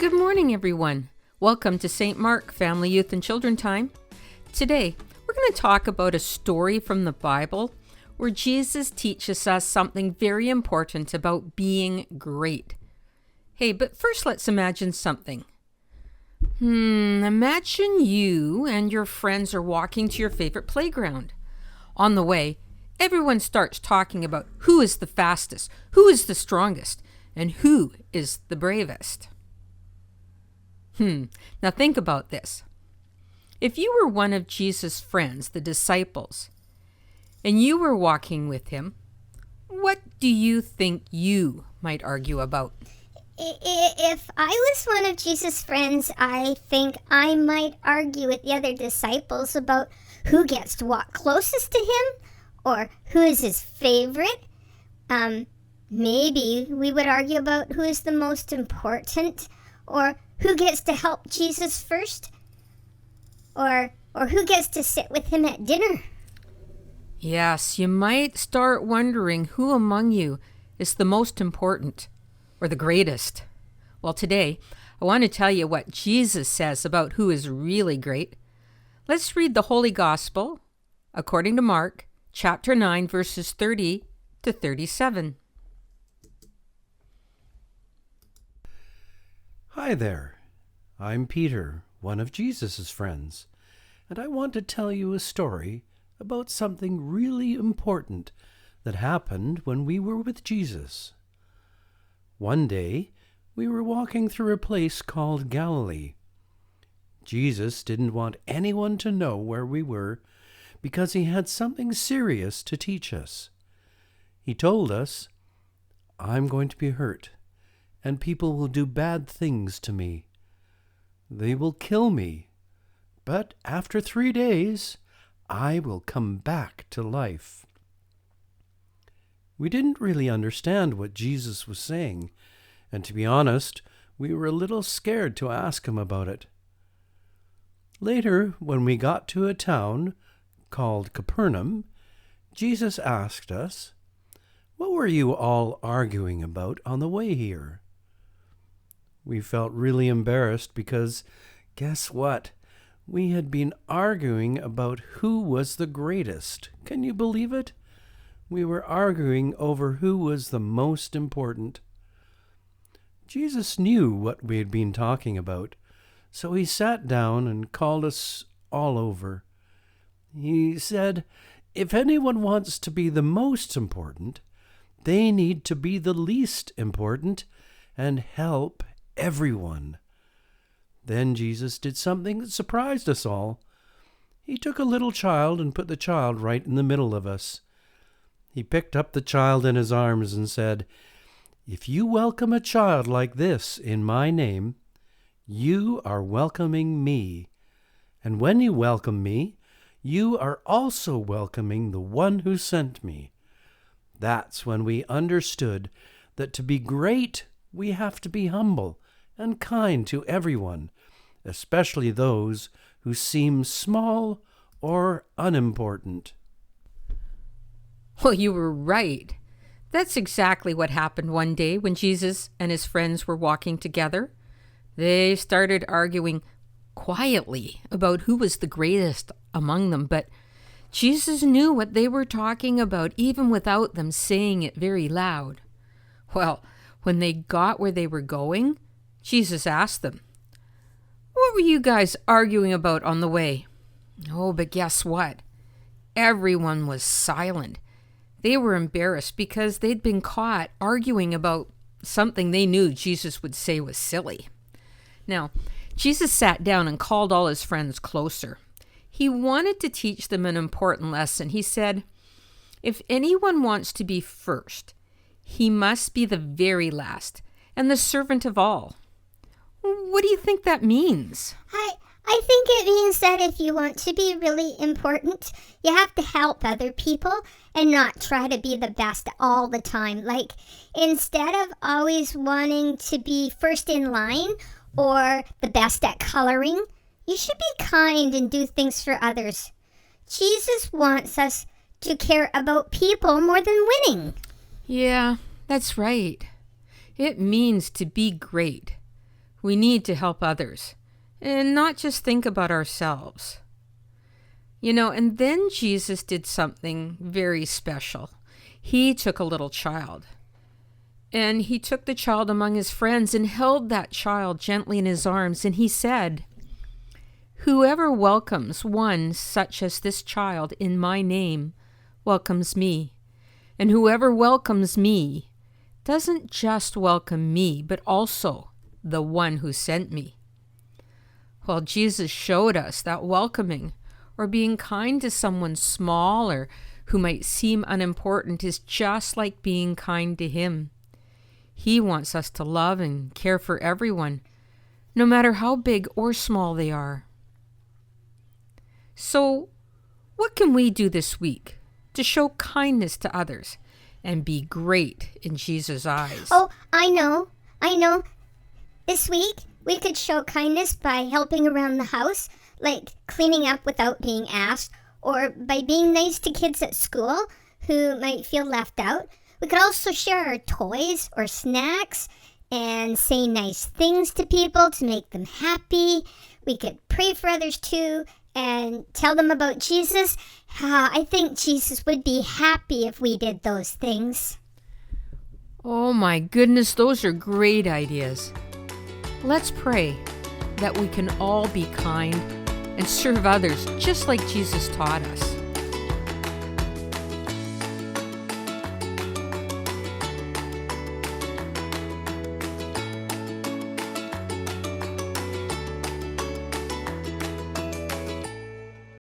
Good morning, everyone. Welcome to St. Mark Family, Youth, and Children Time. Today, we're going to talk about a story from the Bible where Jesus teaches us something very important about being great. Hey, but first let's imagine something. Imagine you and your friends are walking to your favorite playground. On the way, everyone starts talking about who is the fastest, who is the strongest, and who is the bravest. Now think about this. If you were one of Jesus' friends, the disciples, and you were walking with him, what do you think you might argue about? If I was one of Jesus' friends, I think I might argue with the other disciples about who gets to walk closest to him or who is his favorite. Maybe we would argue about who is the most important, or who gets to help Jesus first, or who gets to sit with him at dinner. Yes, you might start wondering who among you is the most important or the greatest. Well, today, I want to tell you what Jesus says about who is really great. Let's read the Holy Gospel according to Mark, chapter 9, verses 30 to 37. Hi there, I'm Peter, one of Jesus' friends, and I want to tell you a story about something really important that happened when we were with Jesus. One day, we were walking through a place called Galilee. Jesus didn't want anyone to know where we were because he had something serious to teach us. He told us, "I'm going to be hurt, and people will do bad things to me. They will kill me, but after 3 days, I will come back to life." We didn't really understand what Jesus was saying, and to be honest, we were a little scared to ask him about it. Later, when we got to a town called Capernaum, Jesus asked us, "What were you all arguing about on the way here?" We felt really embarrassed because, guess what? We had been arguing about who was the greatest. Can you believe it? We were arguing over who was the most important. Jesus knew what we had been talking about, so he sat down and called us all over. He said, "If anyone wants to be the most important, they need to be the least important and help everyone." Then Jesus did something that surprised us all. He took a little child and put the child right in the middle of us. He picked up the child in his arms and said, "If you welcome a child like this in my name, you are welcoming me. And when you welcome me, you are also welcoming the one who sent me." That's when we understood that to be great, we have to be humble and kind to everyone, especially those who seem small or unimportant. Well, you were right. That's exactly what happened one day when Jesus and his friends were walking together. They started arguing quietly about who was the greatest among them, but Jesus knew what they were talking about even without them saying it very loud. Well, when they got where they were going, Jesus asked them, "What were you guys arguing about on the way?" Oh, but guess what? Everyone was silent. They were embarrassed because they'd been caught arguing about something they knew Jesus would say was silly. Now, Jesus sat down and called all his friends closer. He wanted to teach them an important lesson. He said, "If anyone wants to be first, he must be the very last and the servant of all." What do you think that means? I think it means that if you want to be really important, you have to help other people and not try to be the best all the time. Like, instead of always wanting to be first in line or the best at coloring, you should be kind and do things for others. Jesus wants us to care about people more than winning. Yeah, that's right. It means to be great. We need to help others and not just think about ourselves. And then Jesus did something very special. He took a little child, and he took the child among his friends and held that child gently in his arms, and he said, "Whoever welcomes one such as this child in my name welcomes me, and whoever welcomes me doesn't just welcome me, but also the one who sent me." Well, Jesus showed us that welcoming or being kind to someone small or who might seem unimportant is just like being kind to him. He wants us to love and care for everyone, no matter how big or small they are. So, what can we do this week to show kindness to others and be great in Jesus' eyes? Oh, I know. This week, we could show kindness by helping around the house, like cleaning up without being asked, or by being nice to kids at school who might feel left out. We could also share our toys or snacks and say nice things to people to make them happy. We could pray for others too and tell them about Jesus. I think Jesus would be happy if we did those things. Oh my goodness, those are great ideas. Let's pray that we can all be kind and serve others just like Jesus taught us.